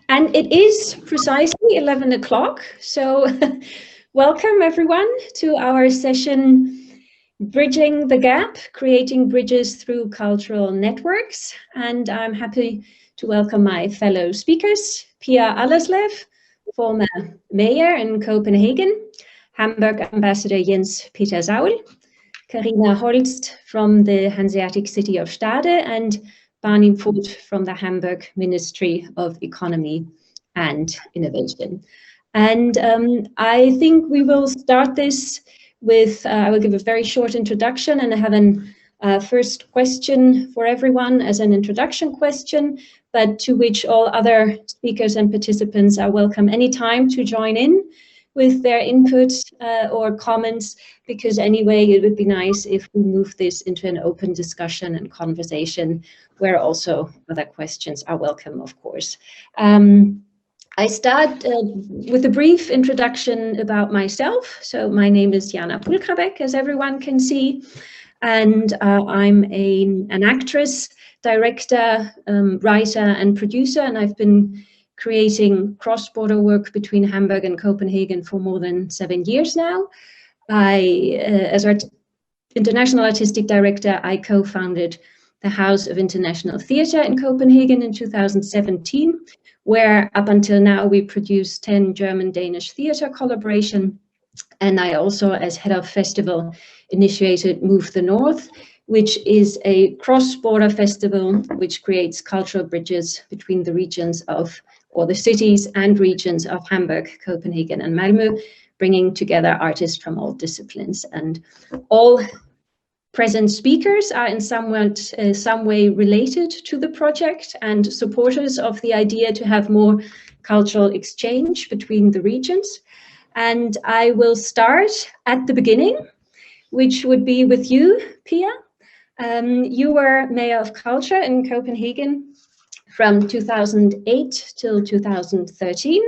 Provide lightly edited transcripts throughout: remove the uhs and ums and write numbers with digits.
And it is precisely 11 o'clock. So welcome everyone to our session, Bridging the Gap, Creating Bridges Through Cultural Networks. And I'm happy to welcome my fellow speakers, Pia Allerslev, former mayor in Copenhagen, Hamburg Ambassador Jens Peter Saul, Carina Holst from the Hanseatic City of Stade, and Barney Vogt from the Hamburg Ministry of Economy and Innovation. And I think we will start this with, I will give a very short introduction, and I have a first question for everyone as an introduction question, but to which all other speakers and participants are welcome anytime to join in with their input or comments, because anyway, it would be nice if we move this into an open discussion and conversation where also other questions are welcome, of course. I start with a brief introduction about myself. So my name is Jana Pulkrabek, as everyone can see, and I'm an actress, director, writer, and producer, and I've been creating cross-border work between Hamburg and Copenhagen for more than 7 years now. As our international artistic director, I co-founded the House of International Theatre in Copenhagen in 2017, where up until now we produced 10 German-Danish theatre collaboration. And I also, as head of festival, initiated Move the North, which is a cross-border festival which creates cultural bridges between the regions of, or the cities and regions of Hamburg, Copenhagen, and Malmö, bringing together artists from all disciplines. And all present speakers are in some way related to the project and supporters of the idea to have more cultural exchange between the regions. And I will start at the beginning, which would be with you, Pia. You were Mayor of Culture in Copenhagen from 2008 till 2013,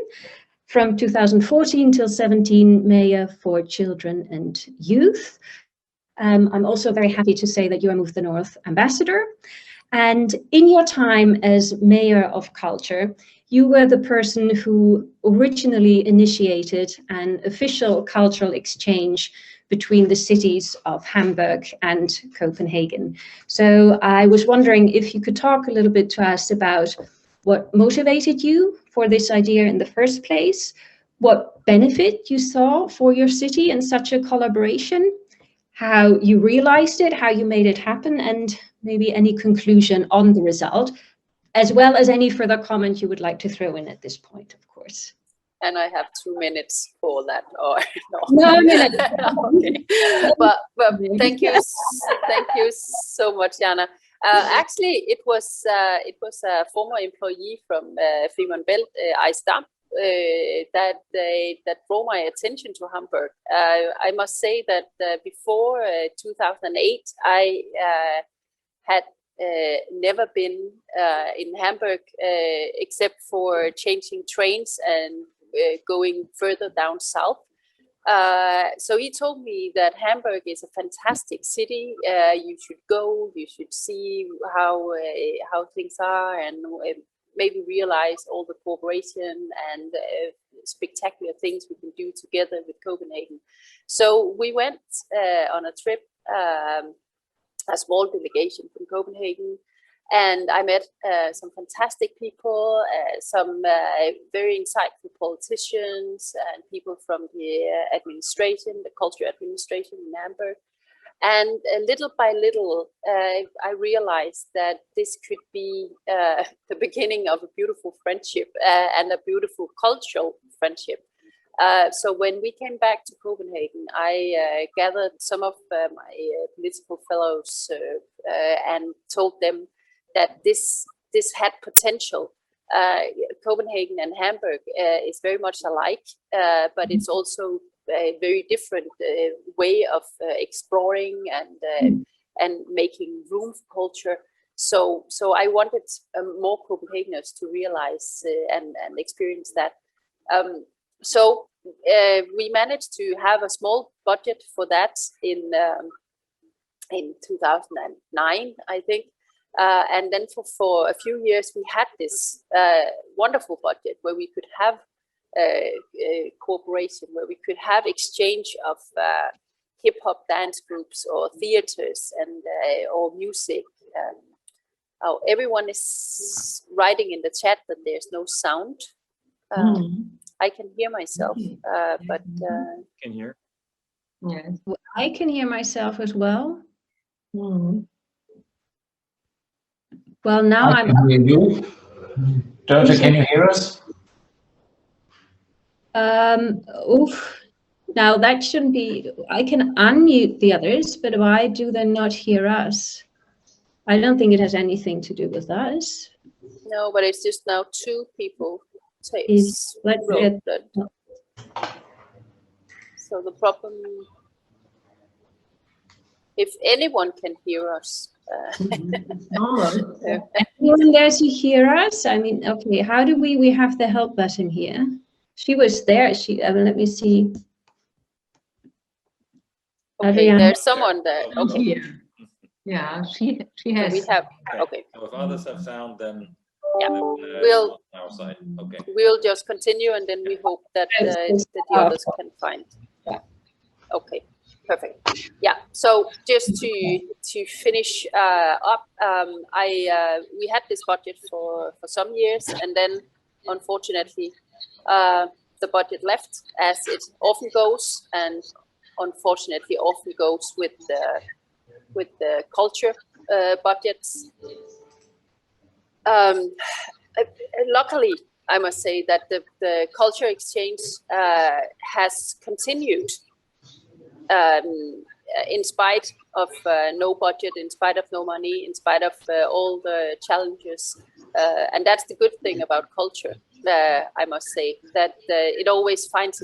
from 2014 till 17, Mayor for Children and Youth. I'm also very happy to say that you are Move the North Ambassador. And in your time as Mayor of Culture, you were the person who originally initiated an official cultural exchange between the cities of Hamburg and Copenhagen. So I was wondering if you could talk a little bit to us about what motivated you for this idea in the first place, what benefit you saw for your city in such a collaboration, how you realized it, how you made it happen, and maybe any conclusion on the result, as well as any further comment you would like to throw in at this point, of course. And I have 2 minutes for that, or no? No. Okay. But thank you so much, Jana. Actually, it was a former employee from Femern Bælt, Ejstam, that drew my attention to Hamburg. I must say that before 2008, I had never been in Hamburg except for changing trains and going further down south. So he told me that Hamburg is a fantastic city. You should go. You should see how things are, and maybe realize all the cooperation and spectacular things we can do together with Copenhagen. So we went on a trip, a small delegation from Copenhagen, and I met some fantastic people, some very insightful politicians and people from the administration, the culture administration in Hamburg. And little by little, I realized that this could be the beginning of a beautiful friendship and a beautiful cultural friendship. So when we came back to Copenhagen, I gathered some of my political fellows and told them that this had potential. Copenhagen and Hamburg is very much alike, but it's also a very different way of exploring and making room for culture. So I wanted more Copenhageners to realize and experience that. So we managed to have a small budget for that in 2009, I think. And then for a few years, we had this wonderful budget where we could have cooperation, where we could have exchange of hip hop dance groups or theaters and or music. Oh, everyone is writing in the chat that there's no sound. I can hear myself, but Can hear. Yes. I can hear myself as well. Well, now I can hear you. Dörte, can you hear us? Oof. Now that shouldn't be, I can unmute the others, but why do they not hear us? I don't think it has anything to do with us. no, but it's just now 2 people. Let's wrote get, that. So the problem, if anyone can hear us, anyone there to hear us? I mean, okay, how do we have the help button here? She was there, let me see. okay, Adriana. there's someone there. Okay, Here. Yeah, she so has. we have. Okay. Okay, So if others have sound, then Yeah. we'll on our side. Okay. we'll just continue, and then we hope that that the others can find. Yeah. Okay, perfect. Yeah. So just to finish up, we had this budget for some years, and then unfortunately, the budget left, as it often goes, and unfortunately often goes with the culture budgets. Luckily, I must say that the culture exchange has continued in spite of no budget, in spite of no money, in spite of all the challenges. And that's the good thing about culture, I must say, that it always finds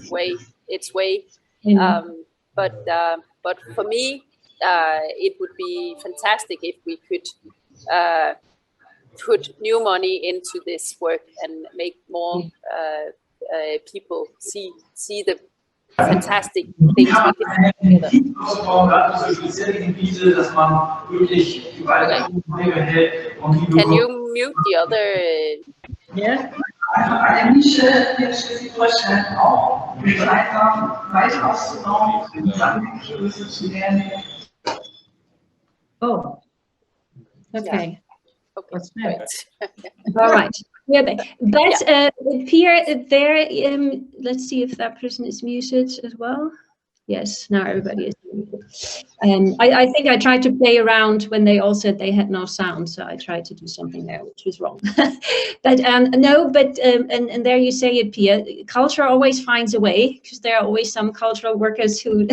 its way. But for me, it would be fantastic if we could put new money into this work and make more people see the fantastic things we can do together. Can you mute the other? Yes. Eine Nische in Schleswig-Holstein auch bereit war, weiter auszubauen und dann größer zu werden. Oh, Okay. Okay, What's great. All right. Yeah, but Pia, there. Let's see if that person is muted as well. Yes, now everybody is muted. I think I tried to play around when they all said they had no sound, so I tried to do something there, which was wrong. But no, but and there you say it, Pia. Culture always finds a way, because there are always some cultural workers who,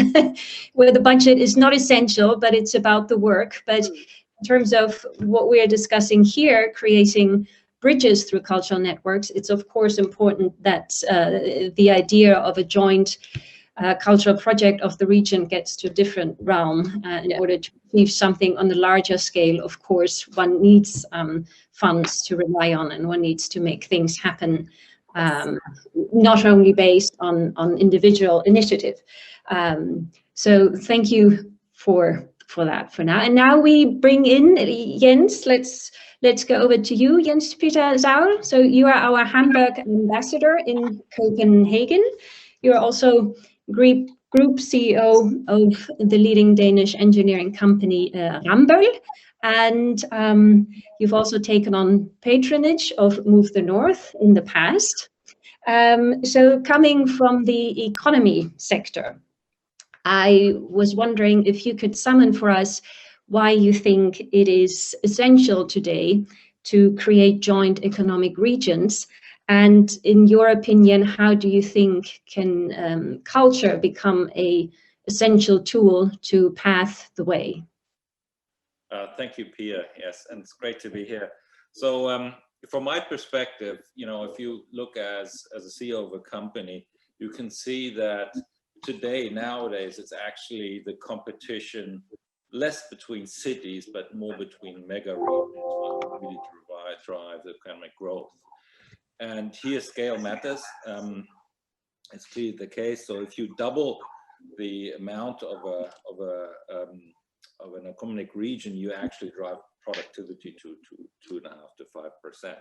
where the budget is not essential, but it's about the work. But in terms of what we are discussing here, creating bridges through cultural networks, it's of course important that the idea of a joint cultural project of the region gets to a different realm. In order to achieve something on a larger scale, of course, one needs funds to rely on, and one needs to make things happen, not only based on individual initiative. So thank you for that for now. And now we bring in Jens. Let's go over to you, Jens Peter Zaul. So you are our Hamburg ambassador in Copenhagen. You're also Group CEO of the leading Danish engineering company Ramboll, and you've also taken on patronage of Move the North in the past. So coming from the economy sector, I was wondering if you could summon for us why you think it is essential today to create joint economic regions. And in your opinion, how do you think can culture become an essential tool to path the way? Thank you, Pia. Yes, and it's great to be here. So from my perspective, you know, if you look as a CEO of a company, you can see that nowadays, it's actually the competition less between cities, but more between mega regions, what really drive the economic growth. And here scale matters. It's clearly the case. So if you double the amount of an economic region, you actually drive productivity to 2.5 to 5%.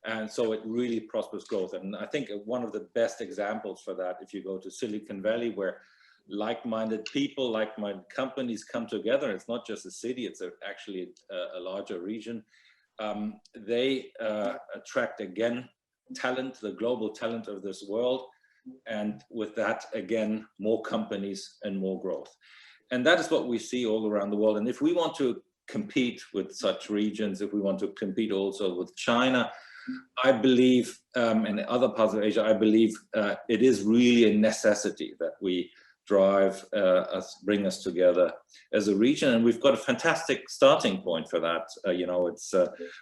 And so it really prospers growth. And I think one of the best examples for that, if you go to Silicon Valley, where like-minded people, like-minded companies come together, it's not just a city, it's actually a larger region. They attract, again, talent, the global talent of this world. And with that, again, more companies and more growth. And that is what we see all around the world. And if we want to compete with such regions, if we want to compete also with China, I believe, and other parts of Asia, I believe it is really a necessity that we drive bring us together as a region, and we've got a fantastic starting point for that.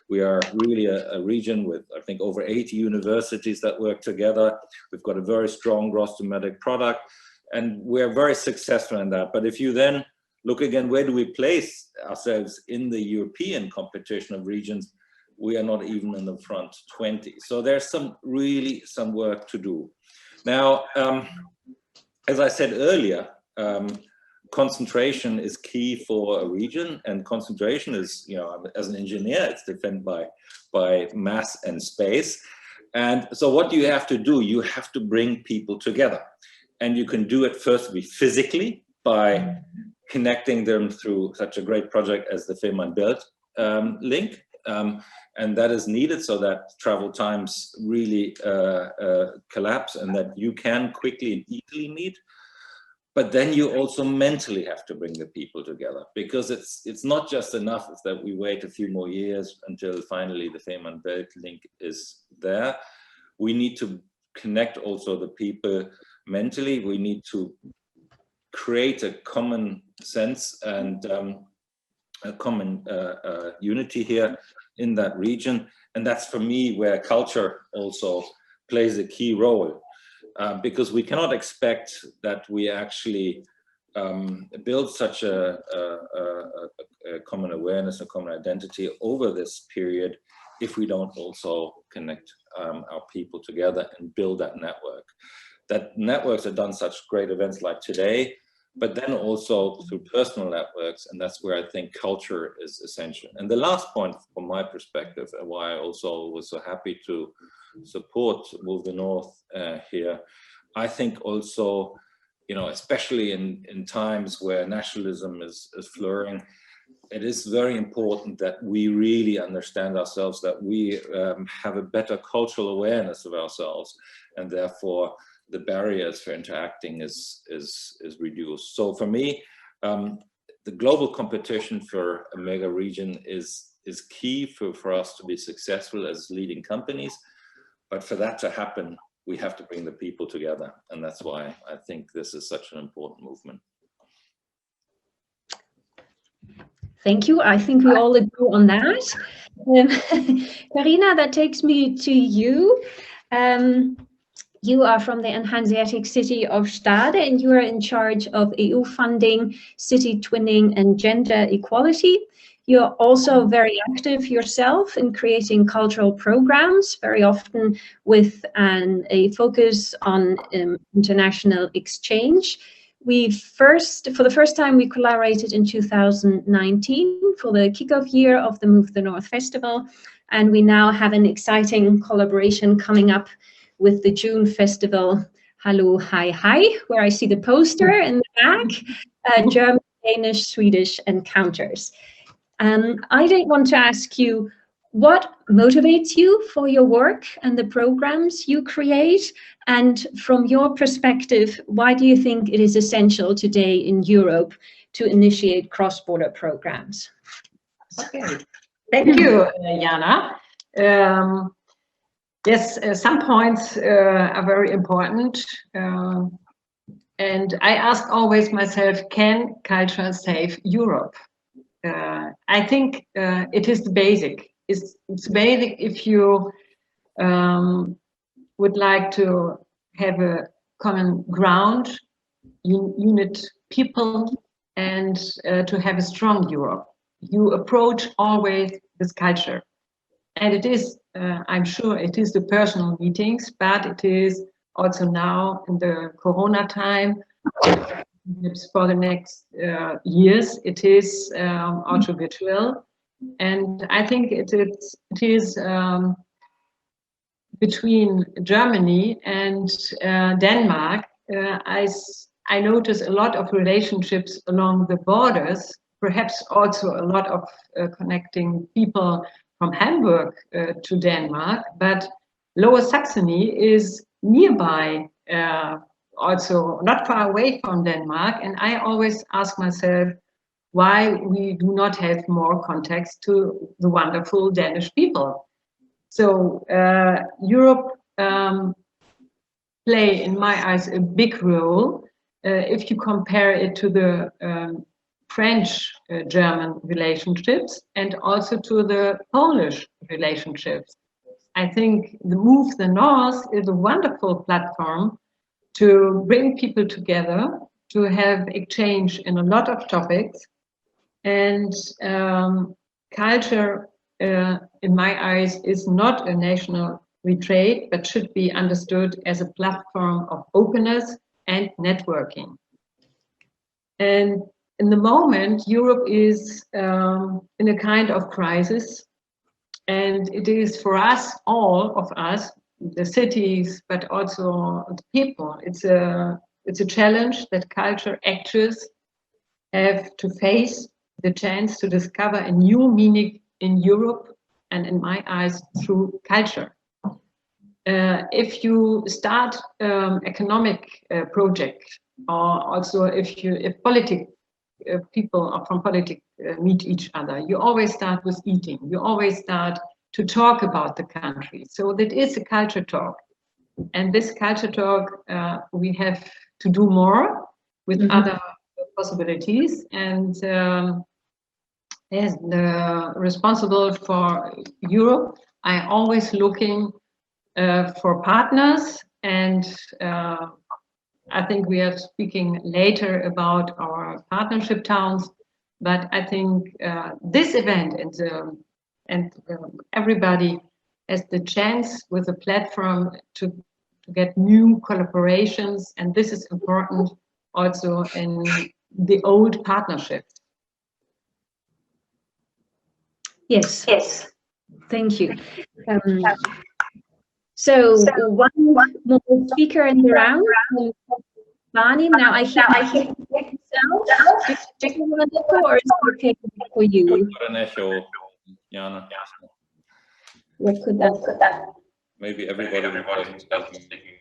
We are really a region with, I think, over 80 universities that work together. We've got a very strong gross domestic product, and we're very successful in that. But if you then look again, where do we place ourselves in the European competition of regions? We are not even in the front 20. So there's some work to do. Now, as I said earlier, concentration is key for a region, and concentration is, as an engineer, it's defined by mass and space. And so what do you have to do? You have to bring people together. And you can do it firstly physically by connecting them through such a great project as the Fehmarnbelt link. And that is needed so that travel times really collapse and that you can quickly and easily meet. But then you also mentally have to bring the people together, because it's not just enough that we wait a few more years until finally the Fehmarnbelt link is there. We need to connect also the people mentally. We need to create a common sense and a common unity here in that region. And that's, for me, where culture also plays a key role, because we cannot expect that we actually build such a common awareness, a common identity over this period if we don't also connect our people together and build that network. That networks have done such great events like today, but then also through personal networks, and that's where I think culture is essential. And the last point from my perspective, and why I also was so happy to support Move the North here, I think also, especially in times where nationalism is flowing, it is very important that we really understand ourselves, that we have a better cultural awareness of ourselves, and therefore the barriers for interacting is reduced. So for me, the global competition for a mega region is key for us to be successful as leading companies. But for that to happen, we have to bring the people together. And that's why I think this is such an important movement. Thank you. I think we all agree on that. Carina, that takes me to you. You are from the Hanseatic city of Stade, and you are in charge of EU funding, city twinning, and gender equality. You're also very active yourself in creating cultural programs, very often with a focus on international exchange. For the first time, we collaborated in 2019 for the kickoff year of the Move the North Festival, and we now have an exciting collaboration coming up with the June festival, Hallo Hi Hi, where I see the poster in the back, German, Danish, Swedish, and counters. I did want to ask you, what motivates you for your work and the programs you create? And from your perspective, why do you think it is essential today in Europe to initiate cross-border programs? Okay, thank you, Jana. Yes, some points are very important. And I ask always myself, can culture save Europe? I think it is the basic. It's basic if you would like to have a common ground, unit people, and to have a strong Europe. You approach always this culture. And it is, I'm sure it is the personal meetings, but it is also now in the Corona time, for the next years, it is also virtual. And I think it is between Germany and Denmark. I notice a lot of relationships along the borders, perhaps also a lot of connecting people from Hamburg to Denmark, but Lower Saxony is nearby, also not far away from Denmark. And I always ask myself why we do not have more contacts to the wonderful Danish people. So Europe play, in my eyes, a big role if you compare it to the French-German relationships and also to the Polish relationships. I think the Move the North is a wonderful platform to bring people together, to have exchange in a lot of topics. And culture, in my eyes, is not a national retreat, but should be understood as a platform of openness and networking. And in the moment, Europe is in a kind of crisis. And it is for us, all of us, the cities, but also the people, it's a challenge that culture actors have to face the chance to discover a new meaning in Europe and, in my eyes, through culture. If you start economic project, or also if people from politics meet each other, you always start with eating. You always start to talk about the country. So that is a culture talk. And this culture talk, we have to do more with other possibilities. And as the responsible for Europe, I always looking for partners, and I think we are speaking later about our partnership towns, but I think this event and everybody has the chance with a platform to get new collaborations, and this is important also in the old partnerships. Yes. Thank you. So one more speaker in the round, Barney. Now I hear myself. Do you want to echo, or is it okay for you? Got an echo, Jana. What could that? Maybe everybody wasn't speaking.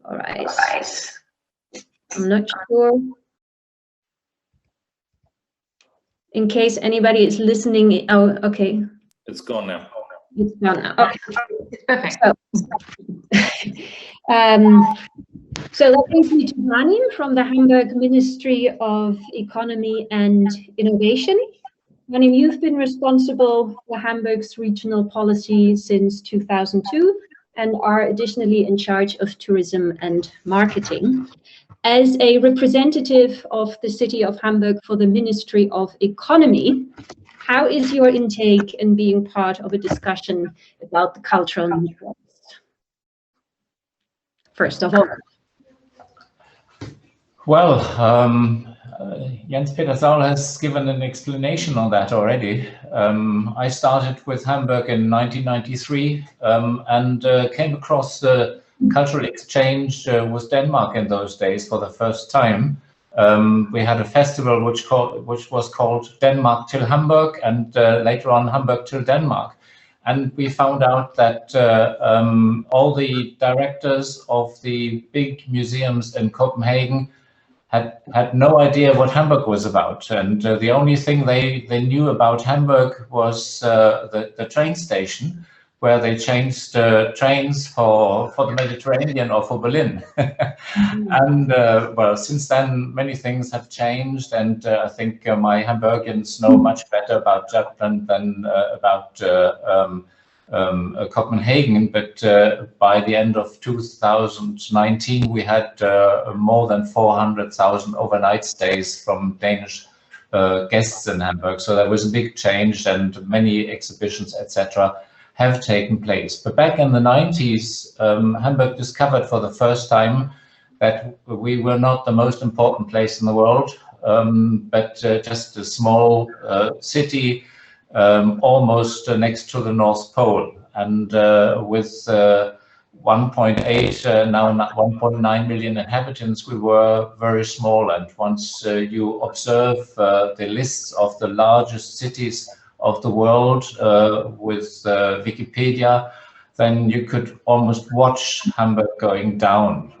All right. I'm not sure. In case anybody is listening. Oh, okay. It's gone now. It's gone now. Okay. It's perfect. So that brings me to Manim from the Hamburg Ministry of Economy and Innovation. Manim, you've been responsible for Hamburg's regional policy since 2002 and are additionally in charge of tourism and marketing. As a representative of the city of Hamburg for the Ministry of Economy, how is your intake in being part of a discussion about the cultural networks? First of all. Well, Jens Peter Saul has given an explanation on that already. I started with Hamburg in 1993 and came across the cultural exchange with Denmark in those days for the first time. We had a festival which was called Denmark till Hamburg, and later on Hamburg till Denmark. And we found out that all the directors of the big museums in Copenhagen had no idea what Hamburg was about. And the only thing they knew about Hamburg was the train station, where they changed trains for the Mediterranean or for Berlin. And well, since then, many things have changed, and I think my Hamburgians know much better about Jutland than about Copenhagen. But by the end of 2019, we had more than 400,000 overnight stays from Danish guests in Hamburg. So there was a big change, and many exhibitions, etc., have taken place. But back in the 90s, Hamburg discovered for the first time that we were not the most important place in the world. but just a small city almost next to the North Pole, and with 1.8, now 1.9 million inhabitants, we were very small. And once you observe the lists of the largest cities of the world with Wikipedia, then you could almost watch Hamburg going down.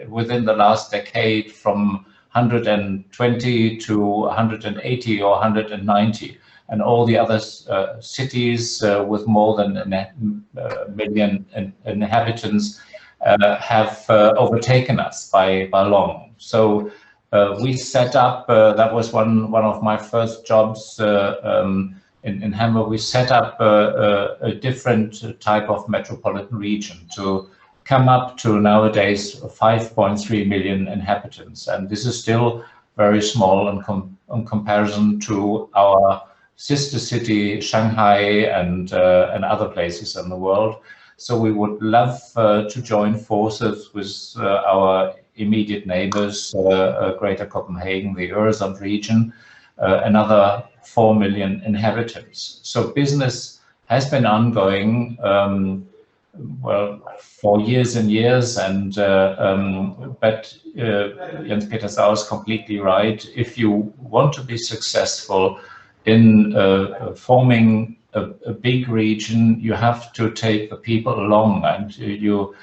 Within the last decade, from 120 to 180 or 190. And all the other cities with more than a million inhabitants have overtaken us by long. So we set up, that was one of my first jobs in Hamburg, we set up a different type of metropolitan region to come up to nowadays 5.3 million inhabitants. And this is still very small in comparison to our sister city, Shanghai, and other places in the world. So we would love to join forces with our immediate neighbors, Greater Copenhagen, the Øresund region, another 4 million inhabitants. So business has been ongoing well, for years and years, and but Jens Peter Sau is completely right. If you want to be successful in forming a big region, you have to take the people along, and you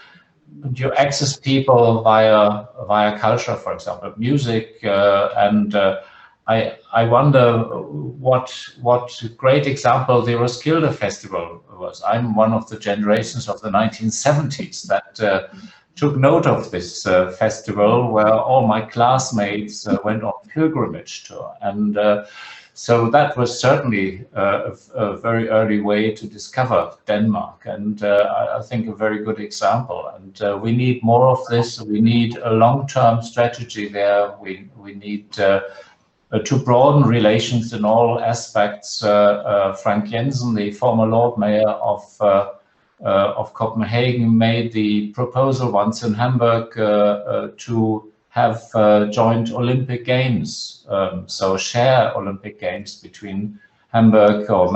access people via culture, for example, music, and I wonder what great example the Roskilde Festival was. I'm one of the generations of the 1970s that took note of this festival, where all my classmates went on pilgrimage tour, and so that was certainly a very early way to discover Denmark, and I think a very good example. And we need more of this. We need a long-term strategy there. We need to broaden relations in all aspects. Frank Jensen, the former Lord Mayor of Copenhagen, made the proposal once in Hamburg to have joint Olympic Games, so share Olympic Games between Hamburg or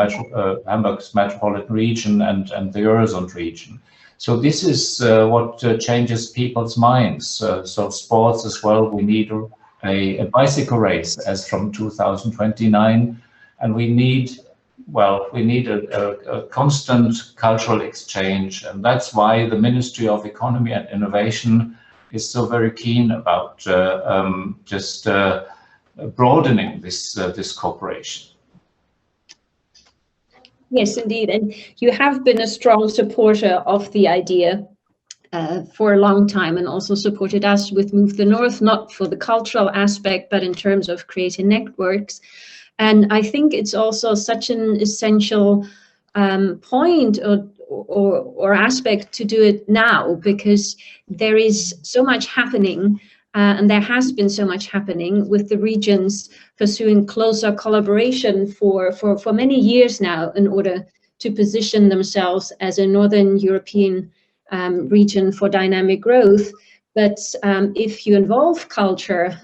Hamburg's metropolitan region and the Øresund region. So this is what changes people's minds. So sports as well. We need a bicycle race as from 2029, and we need a constant cultural exchange, and that's why the Ministry of Economy and Innovation is so very keen about just broadening this cooperation. Yes, indeed, and you have been a strong supporter of the idea for a long time, and also supported us with Move the North, not for the cultural aspect, but in terms of creating networks. And I think it's also such an essential point or aspect to do it now, because there is so much happening, and there has been so much happening with the regions pursuing closer collaboration for many years now in order to position themselves as a Northern European region for dynamic growth. But if you involve culture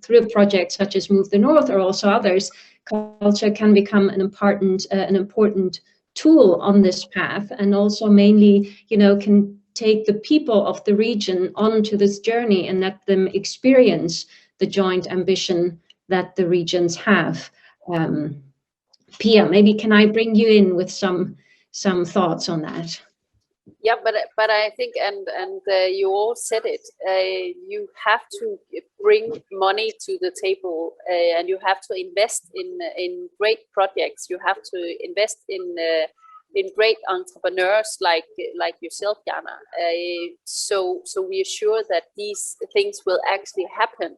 through a project such as Move the North or also others, culture can become an important tool on this path, and also mainly, can take the people of the region onto this journey and let them experience the joint ambition that the regions have. Pia, maybe can I bring you in with some thoughts on that? Yeah, but I think, and you all said it, you have to bring money to the table, and you have to invest in great projects. You have to invest in great entrepreneurs like yourself, Jana. So we are sure that these things will actually happen.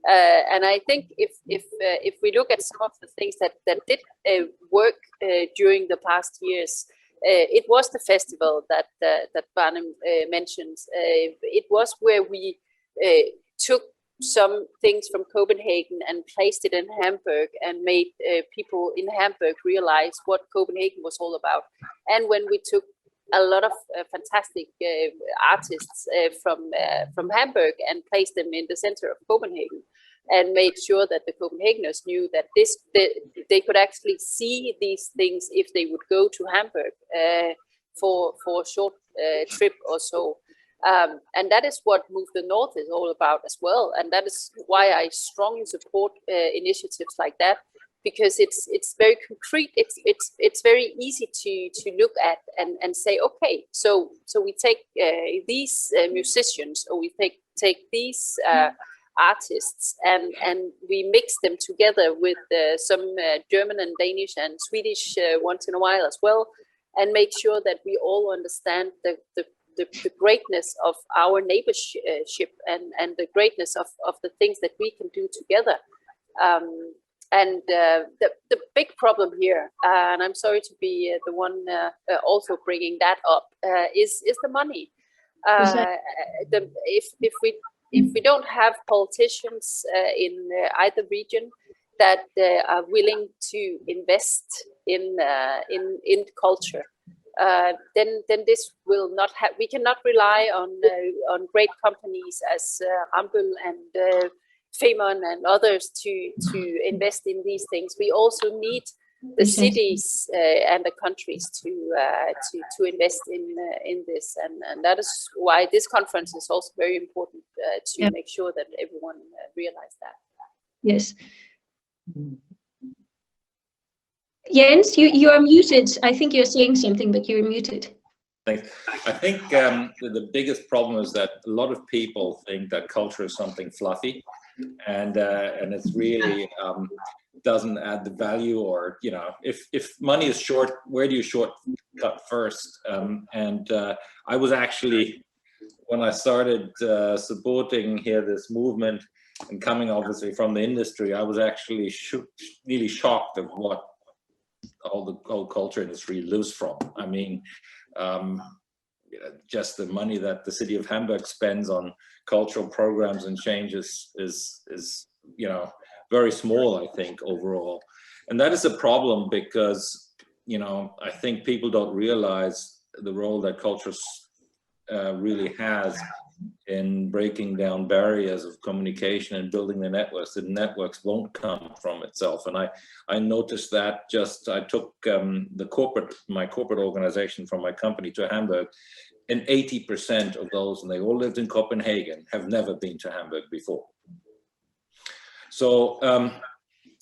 And I think if we look at some of the things that did work during the past years, it was the festival that Barnum mentioned. It was where we took some things from Copenhagen and placed it in Hamburg and made people in Hamburg realize what Copenhagen was all about. And when we took a lot of fantastic artists from Hamburg and placed them in the center of Copenhagen, and made sure that the Copenhageners knew that they could actually see these things if they would go to Hamburg for a short trip or so. And that is what Move the North is all about as well. And that is why I strongly support initiatives like that, because it's very concrete. It's very easy to look at and say, okay, so we take these musicians, or we take these artists, and we mix them together with some German and Danish and Swedish once in a while as well, and make sure that we all understand the greatness of our neighborship and the greatness of the things that we can do together. And the big problem here, and I'm sorry to be the one also bringing that up, is the money. If we don't have politicians in either region that are willing to invest in culture, then this will not have. We cannot rely on great companies as Rambøll and Femern and others to invest in these things. We also need the cities and the countries to invest in this, and that is why this conference is also very important to make sure that everyone realizes that. Yes. Jens, you are muted. I think you're saying something, but you're muted. Thanks. I think the biggest problem is that a lot of people think that culture is something fluffy, and it's really doesn't add the value, or if money is short, where do you shortcut first? I was actually, when I started supporting here this movement and coming obviously from the industry, I was actually really shocked of what all the whole culture industry lives from. I mean, just the money that the city of Hamburg spends on cultural programs and changes is very small, I think, overall. And that is a problem because, I think people don't realize the role that culture really has in breaking down barriers of communication and building the networks. The networks won't come from itself. And I noticed that I took my corporate organization from my company to Hamburg, and 80% of those, and they all lived in Copenhagen, have never been to Hamburg before. So,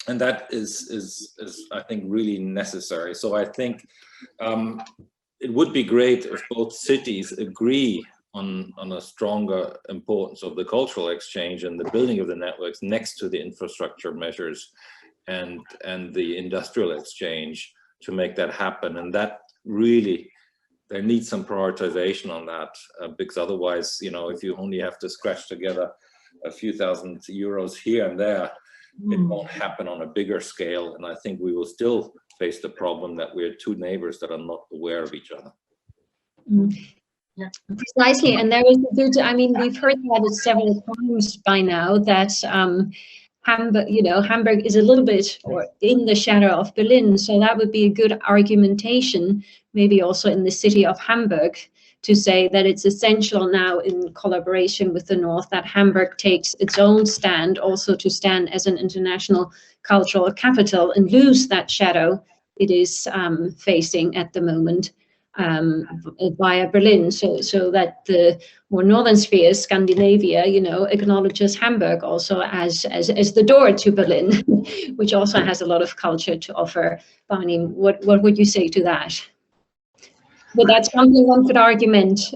and that is I think really necessary. So I think it would be great if both cities agree on a stronger importance of the cultural exchange and the building of the networks next to the infrastructure measures and the industrial exchange to make that happen. And that really, there needs some prioritization on that, because otherwise, if you only have to scratch together a few thousand euros here and there, it won't happen on a bigger scale. And I think we will still face the problem that we're two neighbors that are not aware of each other. Yeah, precisely. And there is a good, we've heard that several times by now, that Hamburg is a little bit or in the shadow of Berlin. So that would be a good argumentation, maybe also in the city of Hamburg, to say that it's essential now, in collaboration with the North, that Hamburg takes its own stand, also to stand as an international cultural capital and lose that shadow it is facing at the moment via Berlin, so that the more northern sphere, Scandinavia, acknowledges Hamburg also as the door to Berlin, which also has a lot of culture to offer. Barney, what would you say to that? But that's something one could argument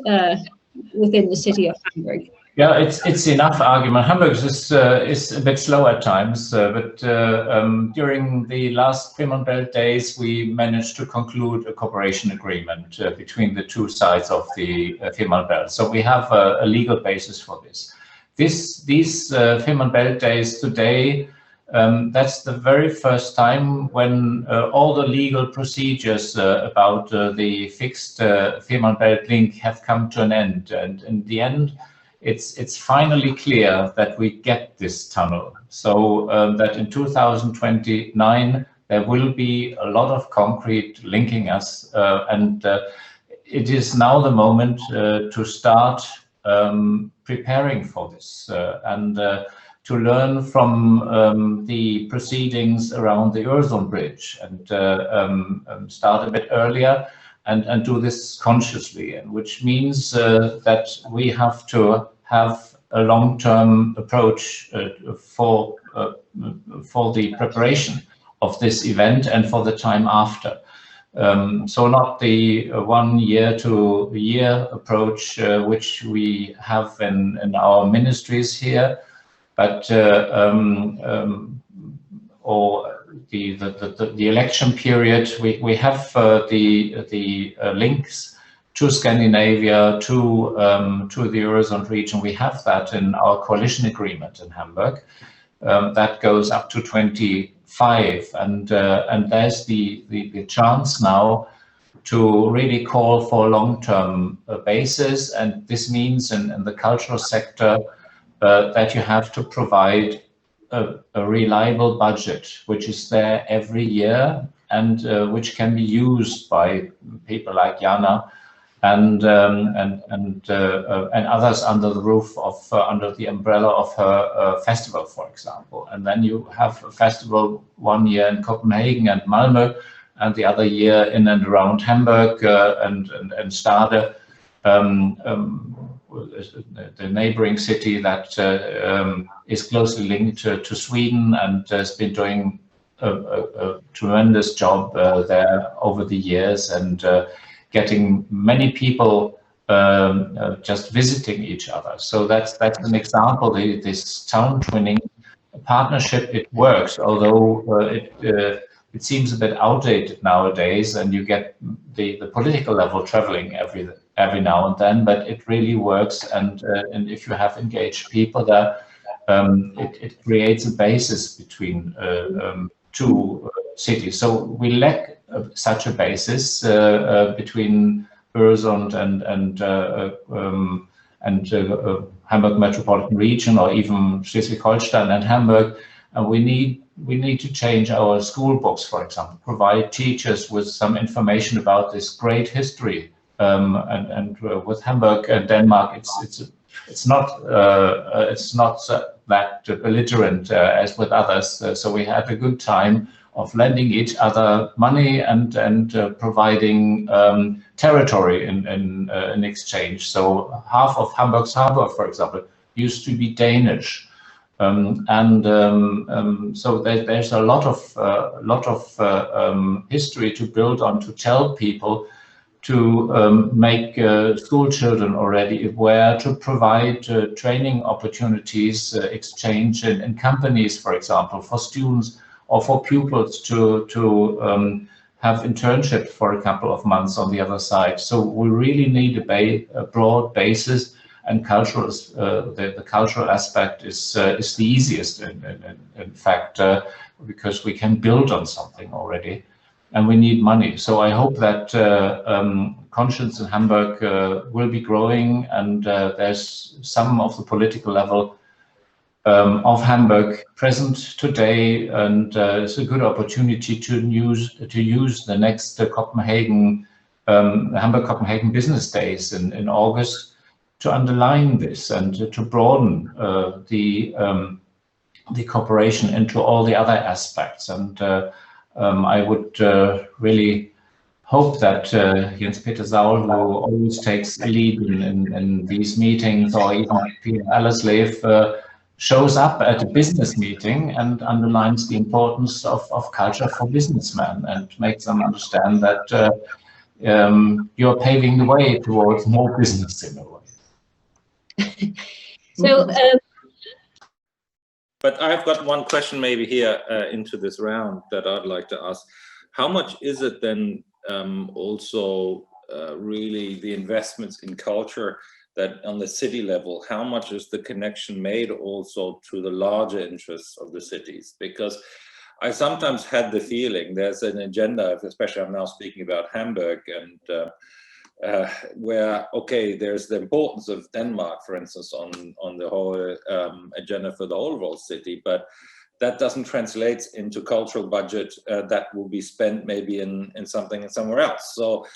within the city of Hamburg. Yeah, it's enough argument. Hamburg is a bit slow at times, but during the last Fehmarn Belt days, we managed to conclude a cooperation agreement between the two sides of the Fehmarn Belt. So we have a legal basis for this. These Fehmarn Belt days today, that's the very first time when all the legal procedures about the fixed Fehmarn Belt link have come to an end, and in the end, it's finally clear that we get this tunnel, so that in 2029 there will be a lot of concrete linking us, and it is now the moment to start preparing for this and to learn from the proceedings around the Öresund Bridge and start a bit earlier and do this consciously, which means that we have to have a long-term approach for the preparation of this event and for the time after. So not the 1 year to a year approach which we have in our ministries here, but or the election period. We have the links to Scandinavia, to the Öresund region. We have that in our coalition agreement in Hamburg. That goes up to 25, and there's the chance now to really call for long-term basis, and this means in the cultural sector that you have to provide a reliable budget, which is there every year and which can be used by people like Jana and others under the roof of under the umbrella of her festival, for example. And then you have a festival 1 year in Copenhagen and Malmö, and the other year in and around Hamburg and Stade, the neighboring city that is closely linked to Sweden and has been doing a tremendous job there over the years and getting many people just visiting each other. So that's an example. This town twinning partnership, it works, although it seems a bit outdated nowadays, and you get the political level traveling every now and then, but it really works. And if you have engaged people there, it creates a basis between two cities. So we lack such a basis between Öresund and Hamburg metropolitan region, or even Schleswig-Holstein and Hamburg, and we need to change our school books, for example, provide teachers with some information about this great history. And with Hamburg and Denmark, it's not that belligerent as with others. So we had a good time of lending each other money and providing territory in exchange. So half of Hamburg's harbor, for example, used to be Danish. So there's a lot of history to build on, to tell people, to make school children already aware, to provide training opportunities, exchange in companies, for example, for students or for pupils to have internship for a couple of months on the other side. So we really need a broad basis. And the cultural aspect is the easiest, in fact, because we can build on something already, and we need money. So I hope that conscience in Hamburg will be growing, and there's some of the political level of Hamburg present today, and it's a good opportunity to use the next Hamburg-Copenhagen Business Days in August, to underline this and to broaden the cooperation into all the other aspects. And I would really hope that Jens Peter Saul, who always takes a lead in these meetings, or even Peter Allerslev, shows up at a business meeting and underlines the importance of culture for businessmen and makes them understand that you're paving the way towards more business in a way. So, but I've got one question maybe here into this round that I'd like to ask. How much is it then also really the investments in culture that on the city level, how much is the connection made also to the larger interests of the cities? Because I sometimes had the feeling there's an agenda, especially I'm now speaking about Hamburg, and where, okay, there's the importance of Denmark, for instance, on the whole agenda for the overall city, but that doesn't translate into cultural budget that will be spent maybe in something somewhere else. So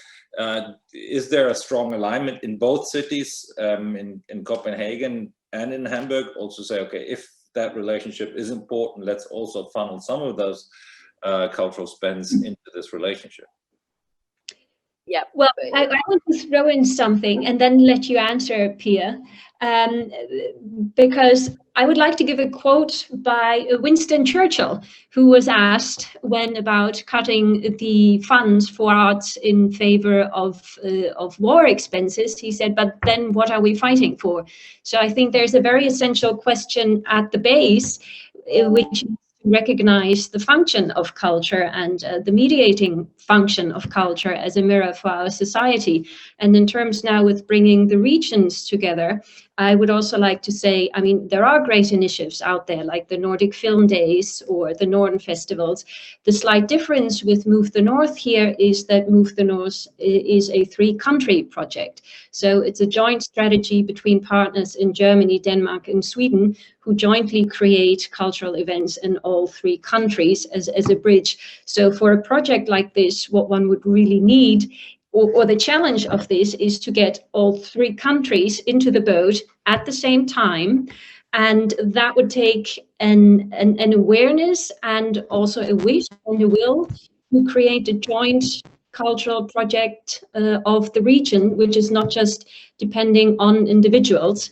is there a strong alignment in both cities, in Copenhagen and in Hamburg, also say, okay, if that relationship is important, let's also funnel some of those cultural spends into this relationship? Yeah. Well, I want to throw in something and then let you answer, Pia, because I would like to give a quote by Winston Churchill, who was asked when about cutting the funds for arts in favor of war expenses. He said, "But then what are we fighting for?" So I think there's a very essential question at the base, which recognize the function of culture and the mediating function of culture as a mirror for our society. And in terms now with bringing the regions together, I would also like to say, I mean, there are great initiatives out there like the Nordic Film Days or the Northern Festivals. The slight difference with Move the North here is that Move the North is a 3-country project. So it's a joint strategy between partners in Germany, Denmark, and Sweden, who jointly create cultural events in all 3 countries as a bridge. So for a project like this, what one would really need, or the challenge of this, is to get all 3 countries into the boat at the same time. And that would take an awareness and also a wish and a will to create a joint cultural project of the region, which is not just depending on individuals.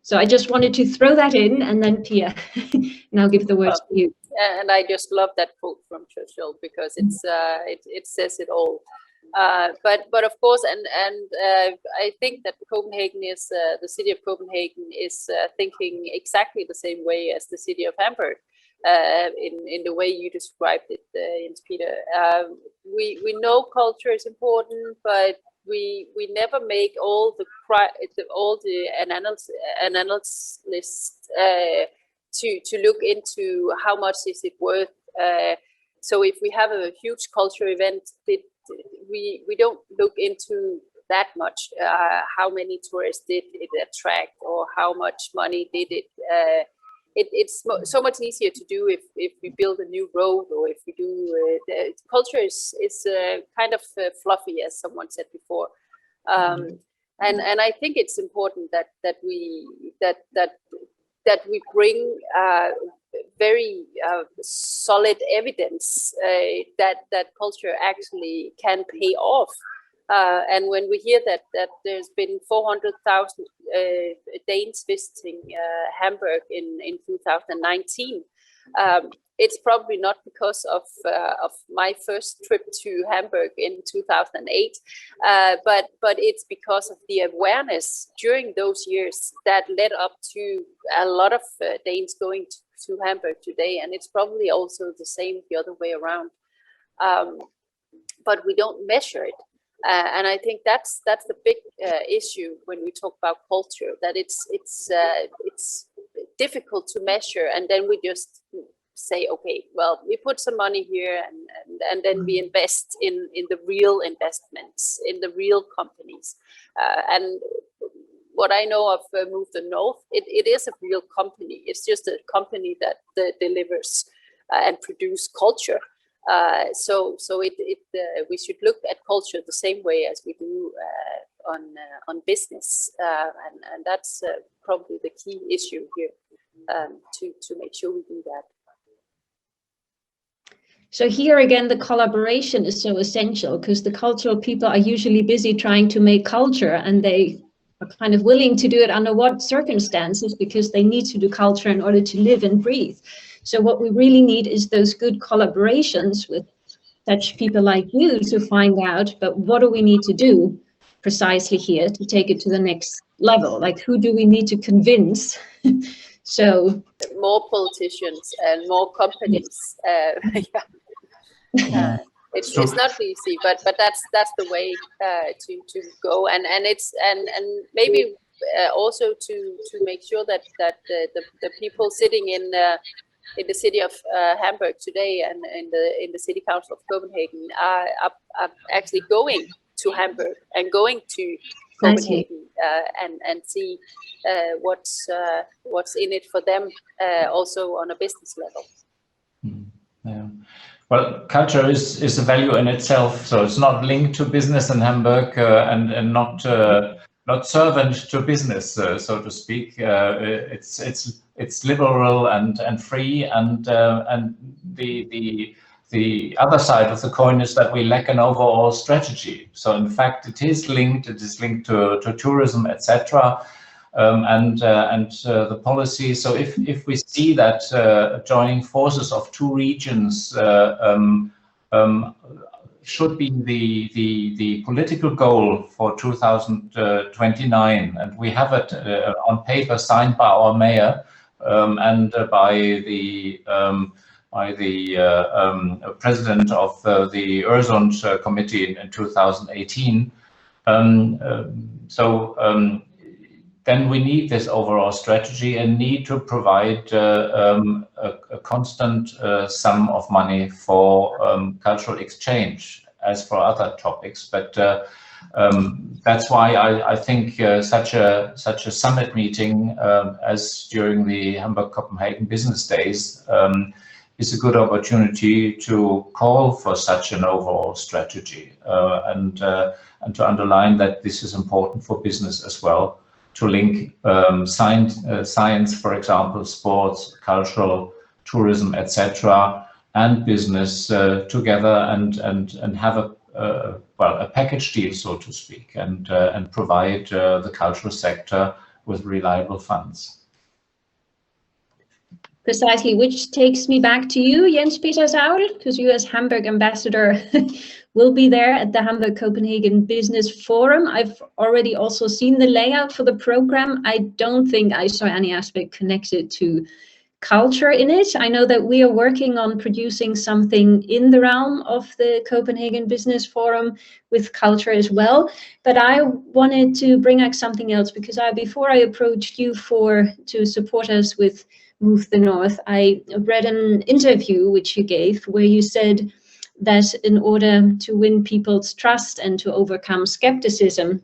So I just wanted to throw that in, and then Pia, now give the word to you. And I just love that quote from Churchill because it says it all. But of course, and I think that Copenhagen is the city of Copenhagen is thinking exactly the same way as the city of Hamburg. In the way you described it, Jens Peter. We know culture is important, but we never make all the analysis to look into how much is it worth. So if we have a huge culture event, we don't look into that much. How many tourists did it attract, or how much money did it? It's so much easier to do if we build a new road, or if we do culture is kind of fluffy, as someone said before, and I think it's important that we bring very solid evidence that culture actually can pay off. And when we hear that there's been 400,000 Danes visiting Hamburg in 2019, it's probably not because of my first trip to Hamburg in 2008, but it's because of the awareness during those years that led up to a lot of Danes going to Hamburg today, and it's probably also the same the other way around. But we don't measure it. And I think that's the big issue when we talk about culture, that it's difficult to measure, and then we just say, okay, well, we put some money here, and then we invest in the real investments, in the real companies. And what I know of Move the North, it is a real company. It's just a company that delivers and produce culture. So we should look at culture the same way as we do on business, and that's probably the key issue here, to make sure we do that. So here again, the collaboration is so essential, because the cultural people are usually busy trying to make culture, and they are kind of willing to do it under what circumstances, because they need to do culture in order to live and breathe. So what we really need is those good collaborations with such people like you to find out, but what do we need to do precisely here to take it to the next level? Like, who do we need to convince? So more politicians and more companies. It's not easy, but that's the way to go, and maybe also to make sure that the people sitting in the city of Hamburg today and in the city council of Copenhagen are actually going to Hamburg and going to Copenhagen and see what's in it for them, also on a business level. Yeah. Well, culture is a value in itself, so it's not linked to business in Hamburg and not servant to business, so to speak. It's liberal and free, and the other side of the coin is that we lack an overall strategy. So in fact, it is linked to tourism, etc. And the policy. So if we see that joining forces of two regions should be the political goal for 2029, and we have it on paper signed by our mayor and by the president of the Öresund committee in 2018. Then we need this overall strategy and need to provide a constant sum of money for cultural exchange, as for other topics. But that's why I think such a summit meeting as during the Hamburg-Copenhagen Business Days is a good opportunity to call for such an overall strategy and to underline that this is important for business as well, to link science, for example, sports, cultural, tourism, etc., and business together and have a package deal, so to speak, and provide the cultural sector with reliable funds. Precisely, which takes me back to you, Jens Peter Saul, because you as Hamburg ambassador will be there at the Hamburg Copenhagen Business Forum. I've already also seen the layout for the program. I don't think I saw any aspect connected to culture in it. I know that we are working on producing something in the realm of the Copenhagen Business Forum with culture as well. But I wanted to bring up something else, because before I approached you to support us with Move the North, I read an interview which you gave where you said that in order to win people's trust and to overcome skepticism,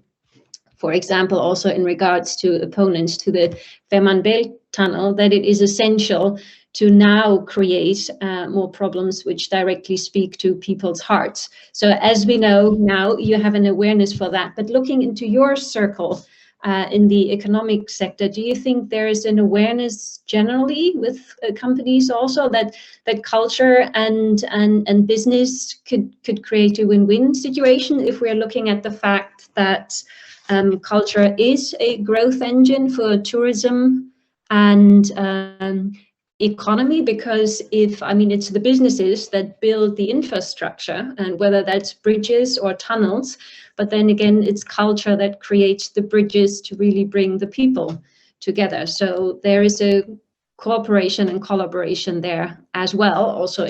for example, also in regards to opponents to the Fehmarn Belt tunnel, that it is essential to now create more problems which directly speak to people's hearts. So as we know now, you have an awareness for that. But looking into your circle in the economic sector, do you think there is an awareness generally with companies also that culture and business could create a win-win situation if we're looking at the fact that culture is a growth engine for tourism and economy? Because it's the businesses that build the infrastructure, and whether that's bridges or tunnels, but then again, it's culture that creates the bridges to really bring the people together. So there is a cooperation and collaboration there as well, also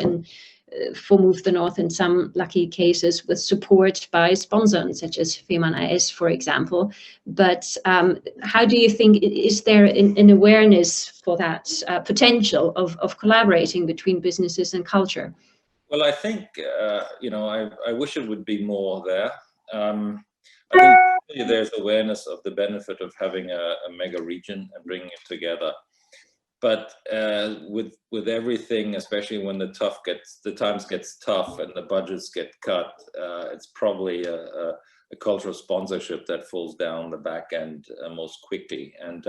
for Move the North in some lucky cases with support by sponsors such as Fehmarn AS, for example. But how do you think, is there an awareness for that potential of collaborating between businesses and culture? Well, I think, I wish it would be more there. I think there's awareness of the benefit of having a mega region and bringing it together. But with everything, especially when the times gets tough and the budgets get cut, it's probably a cultural sponsorship that falls down the back end most quickly. And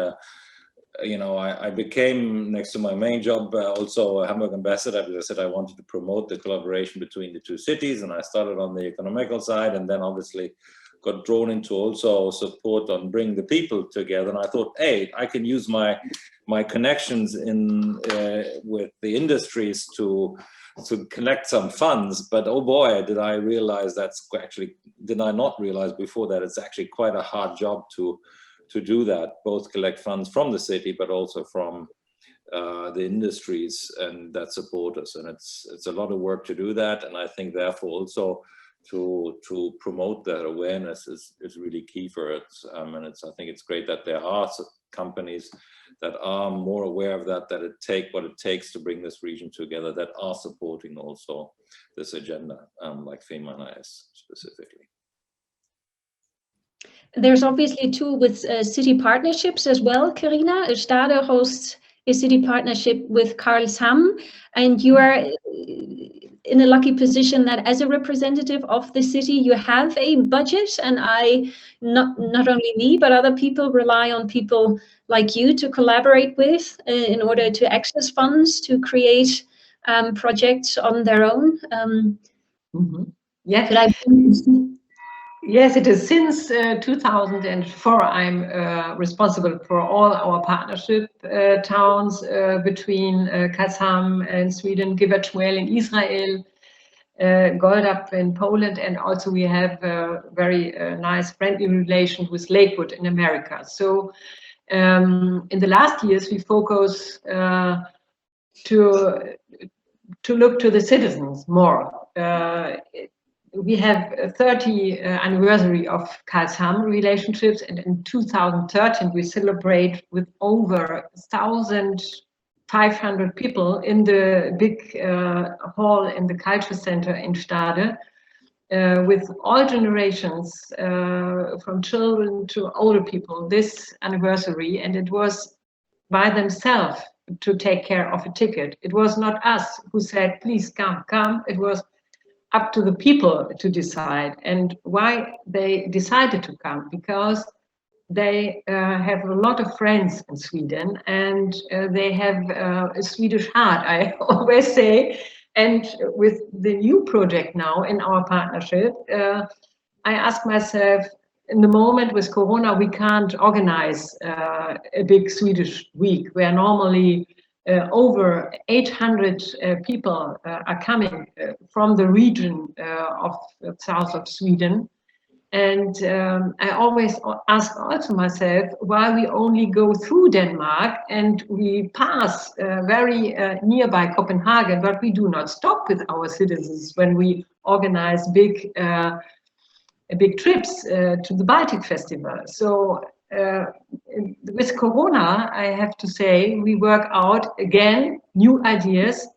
I became, next to my main job, also a Hamburg ambassador, because I said I wanted to promote the collaboration between the two cities, and I started on the economical side, and then obviously got drawn into also support on bring the people together. And I thought, hey, I can use my connections with the industries to collect some funds. But oh boy, did I not realize before that it's actually quite a hard job to do that, both collect funds from the city, but also from the industries and that support us. And it's a lot of work to do that. And I think therefore also to promote that awareness is really key for it. And I think it's great that there are companies that are more aware of that what it takes to bring this region together, that are supporting also this agenda, like Fehmarn AS specifically. There's obviously a tool with city partnerships as well, Carina. Stade hosts a city partnership with Karlshamn, and you are in a lucky position that as a representative of the city, you have a budget, and not only me, but other people rely on people like you to collaborate with in order to access funds to create projects on their own. Yeah. Yes, it is. Since 2004, I'm responsible for all our partnership towns between Karlshamn in Sweden, Givat Shmuel in Israel, Goldap in Poland, and also we have a very nice friendly relation with Lakewood in America. So in the last years, we focus to look to the citizens more. We have a 30th anniversary of Karlshamn relationships, and in 2013 we celebrate with over 1,500 people in the big hall in the culture center in Stade, with all generations, from children to older people, this anniversary, and it was by themselves to take care of a ticket. It was not us who said, please come. It was up to the people to decide. And why they decided to come? Because they have a lot of friends in Sweden, and they have a Swedish heart, I always say. And with the new project now in our partnership, I ask myself, in the moment with Corona, we can't organize a big Swedish week where normally over 800 people are coming from the region of the south of Sweden. And I always ask also myself why we only go through Denmark and we pass very nearby Copenhagen, but we do not stop with our citizens when we organize big trips to the Baltic Festival. So with Corona, I have to say, we work out again new ideas,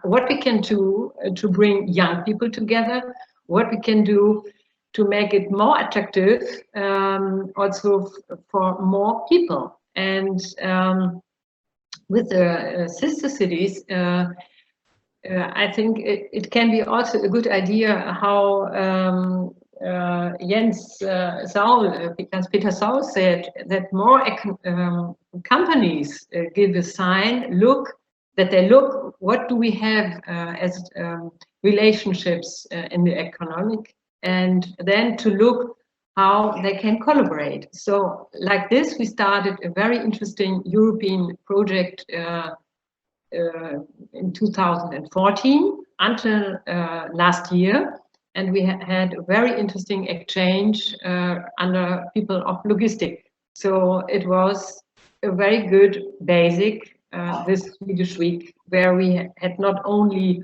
what we can do to bring young people together, what we can do to make it more attractive, also for more people. And with the sister cities, I think it can be also a good idea how Jens Saul, because Peter Saul said that more companies give a sign, what do we have as relationships in the economic, and then to look how they can collaborate. So like this, we started a very interesting European project in 2014 until last year. And we had a very interesting exchange under people of logistics. So it was a very good basic, this Swedish week, where we had not only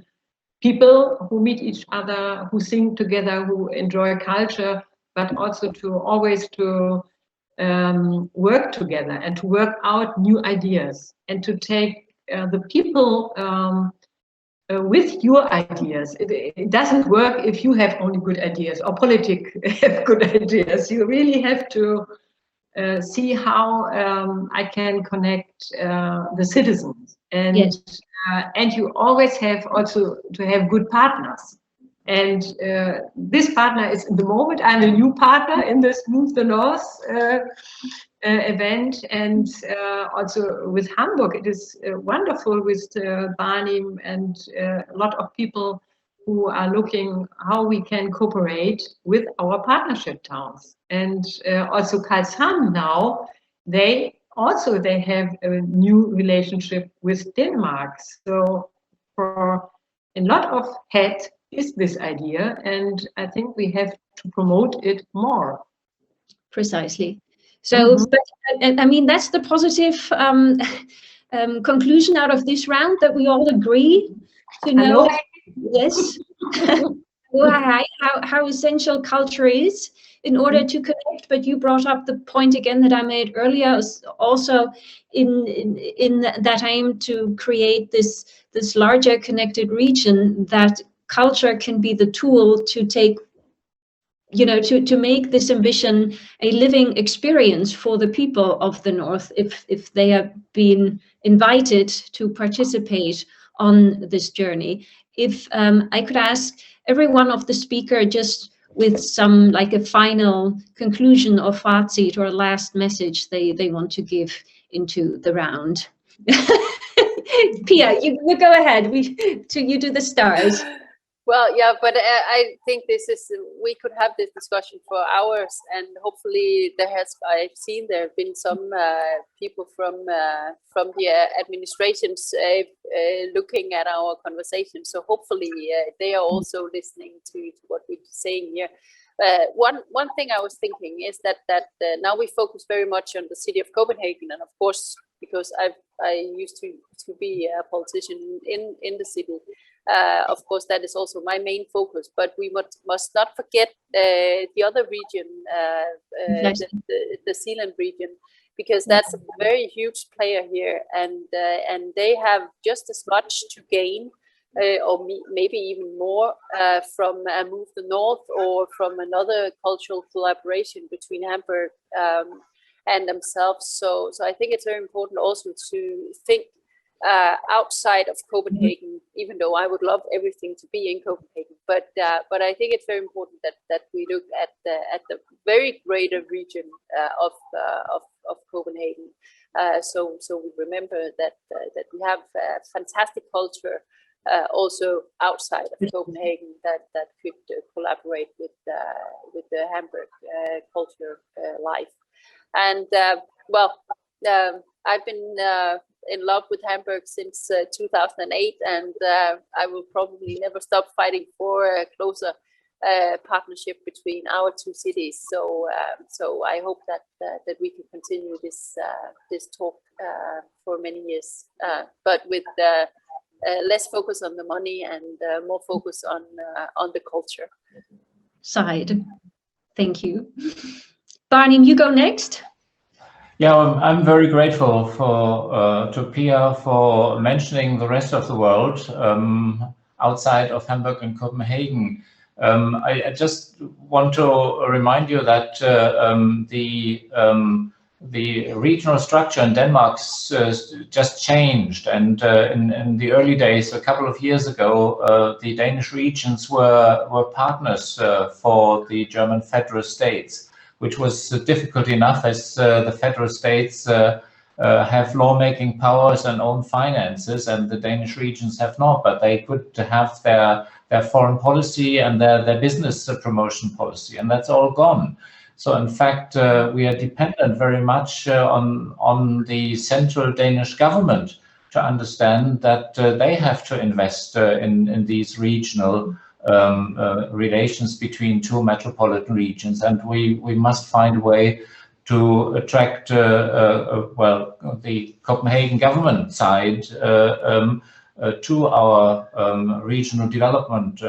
people who meet each other, who sing together, who enjoy culture, but also always to work together and to work out new ideas and to take the people with your ideas. It doesn't work if you have only good ideas or politics have good ideas. You really have to see how I can connect the citizens. And yes. And you always have also to have good partners. And this partner is in the moment, I'm a new partner in this Move the North event. And also with Hamburg, it is wonderful with Barnim and a lot of people who are looking how we can cooperate with our partnership towns. And also Karlshamn now, they have a new relationship with Denmark. So for a lot of heads is this idea, and I think we have to promote it more. Precisely. So, but I mean, that's the positive conclusion out of this round, that we all agree to know, yes, how essential culture is in order to connect. But you brought up the point again that I made earlier, also in that aim to create this larger connected region, that culture can be the tool to take you know, to make this ambition a living experience for the people of the North, if they have been invited to participate on this journey. If I could ask every one of the speaker just with some like a final conclusion or fazit or a last message they want to give into the round. Pia, you go ahead. You do the stars. Well, yeah, but I think we could have this discussion for hours, and hopefully I've seen there have been some people from the administrations looking at our conversation. So hopefully they are also listening to what we're saying here. One thing I was thinking is that now we focus very much on the city of Copenhagen, and of course, because I used to be a politician in the city. Of course, that is also my main focus, but we must not forget the other region, the Zealand region, because that's a very huge player here, and they have just as much to gain, or maybe even more, from Move the North or from another cultural collaboration between Hamburg and themselves. So I think it's very important also to think outside of Copenhagen, even though I would love everything to be in Copenhagen. But I think it's very important that we look at the very greater region of Copenhagen. So we remember that we have fantastic culture also outside of Copenhagen that could collaborate with the Hamburg culture life. And I've been in love with Hamburg since 2008, and I will probably never stop fighting for a closer partnership between our two cities. So I hope that we can continue this talk for many years, but with less focus on the money and more focus on the culture side. Thank you. Barnim, you go next. Yeah, I'm very grateful to Pia for mentioning the rest of the world outside of Hamburg and Copenhagen. I just want to remind you that the regional structure in Denmark just changed, and in the early days, a couple of years ago, the Danish regions were partners for the German federal states, which was difficult enough as the federal states have lawmaking powers and own finances, and the Danish regions have not, but they could have their foreign policy and their business promotion policy, and that's all gone. So in fact, we are dependent very much on the central Danish government to understand that they have to invest in these regional relations between two metropolitan regions, and we must find a way to attract the Copenhagen government side to our regional development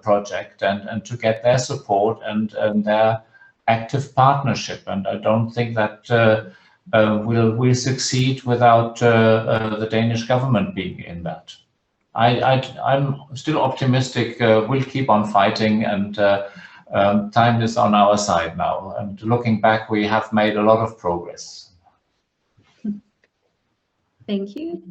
project and to get their support and their active partnership. And I don't think that we'll succeed without the Danish government being in that. I'm still optimistic. We'll keep on fighting, and time is on our side now. And looking back, we have made a lot of progress. Thank you.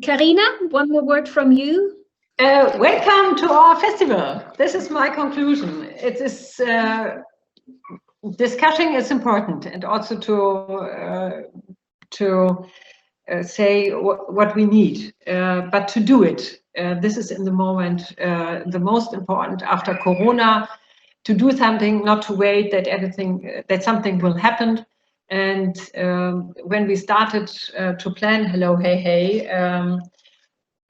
Karina, one more word from you. Welcome to our festival. This is my conclusion. It is discussing is important, and also to say what we need, but to do it. This is in the moment the most important after Corona, to do something, not to wait that something will happen. And when we started to plan Hello Hey Hey,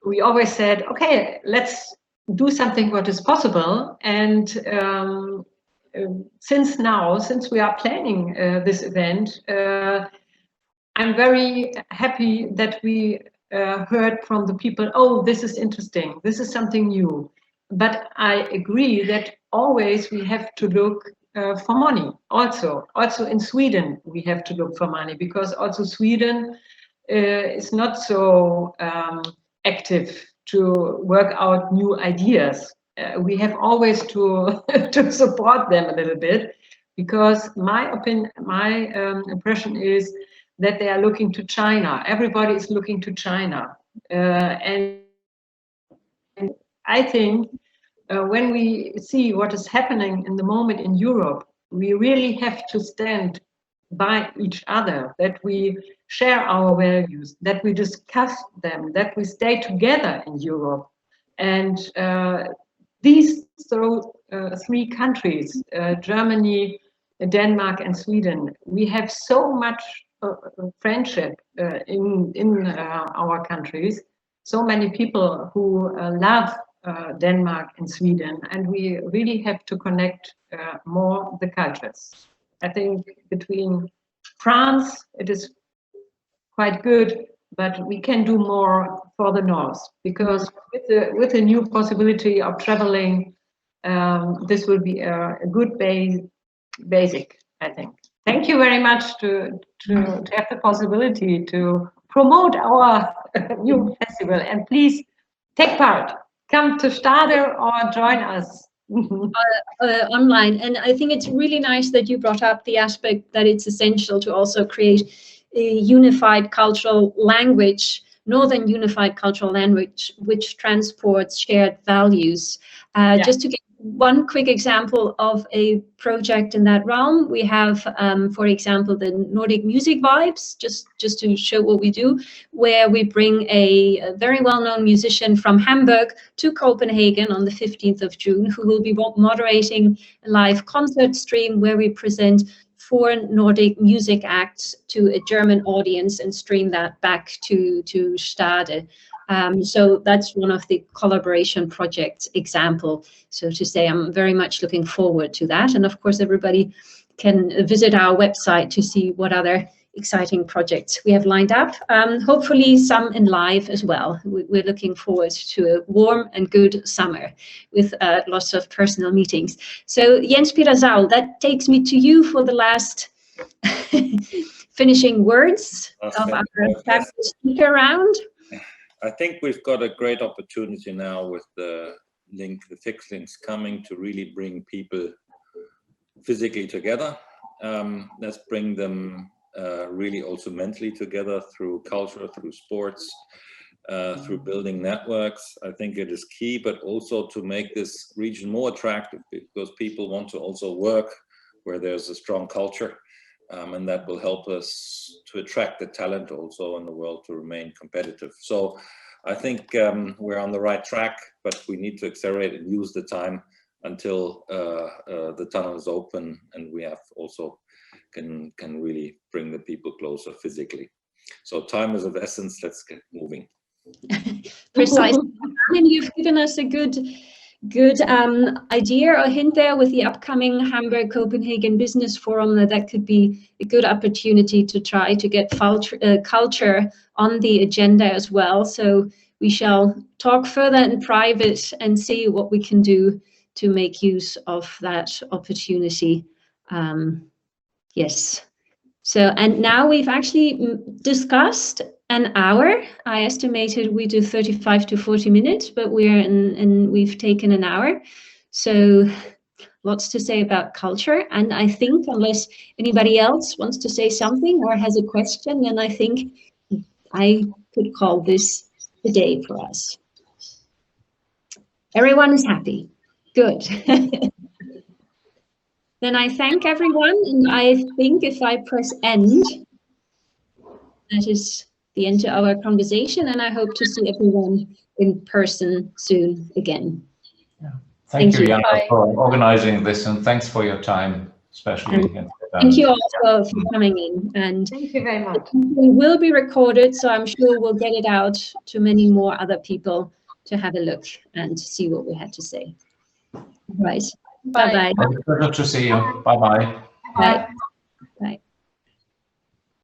we always said, okay, let's do something what is possible. And since we are planning this event, I'm very happy that we heard from the people, oh, this is interesting, this is something new. But I agree that always we have to look for money. Also in Sweden, we have to look for money, because also Sweden is not so active to work out new ideas. we have always to to support them a little bit, because my impression is that they are looking to China. Everybody is looking to China, and I think when we see what is happening in the moment in Europe, we really have to stand by each other, that we share our values, that we discuss them, that we stay together in Europe. And these three countries, Germany, Denmark and Sweden, we have so much friendship in our countries, so many people who love Denmark and Sweden, and we really have to connect more the cultures. I think between France, it is quite good, but we can do more for the north, because with the new possibility of traveling, this will be a good basic, I think. Thank you very much to have the possibility to promote our new festival, and please take part. Come to Stade or join us. Online. And I think it's really nice that you brought up the aspect that it's essential to also create a unified cultural language, Northern unified cultural language, which transports shared values. Just to give one quick example of a project in that realm, we have, for example, the Nordic Music Vibes, just to show what we do, where we bring a very well-known musician from Hamburg to Copenhagen on the 15th of June, who will be moderating a live concert stream where we present 4 Nordic music acts to a German audience and stream that back to Stade. So that's one of the collaboration projects example. So to say, I'm very much looking forward to that. And of course, everybody can visit our website to see what other exciting projects we have lined up. Hopefully some in live as well. We're looking forward to a warm and good summer with lots of personal meetings. So Jens Peter Saul, that takes me to you for the last finishing words of our speaker round. I think we've got a great opportunity now with the fixed links coming to really bring people physically together. Let's bring them really also mentally together through culture, through sports, through building networks. I think it is key, but also to make this region more attractive, because people want to also work where there's a strong culture. And that will help us to attract the talent also in the world to remain competitive. So I think we're on the right track, but we need to accelerate and use the time until the tunnel is open, and we have also can really bring the people closer physically. So time is of essence. Let's get moving. Precisely. And you've given us a good idea or hint there with the upcoming Hamburg Copenhagen Business Forum, that could be a good opportunity to try to get culture on the agenda as well. So we shall talk further in private and see what we can do to make use of that opportunity. Yes. So, and now we've actually discussed an hour. I estimated we do 35 to 40 minutes, but we've taken an hour. So lots to say about culture. And I think unless anybody else wants to say something or has a question, then I think I could call this a day for us. Everyone is happy. Good. Then I thank everyone, and I think if I press end, that is the end to our conversation, and I hope to see everyone in person soon again. Yeah. Thank you, Jana, for organizing this, and thanks for your time, especially. Thank you also for coming in. And thank you very much. It will be recorded, so I'm sure we'll get it out to many more other people to have a look and see what we had to say. Right. Bye-bye. Pleasure to see you. Bye-bye. Bye.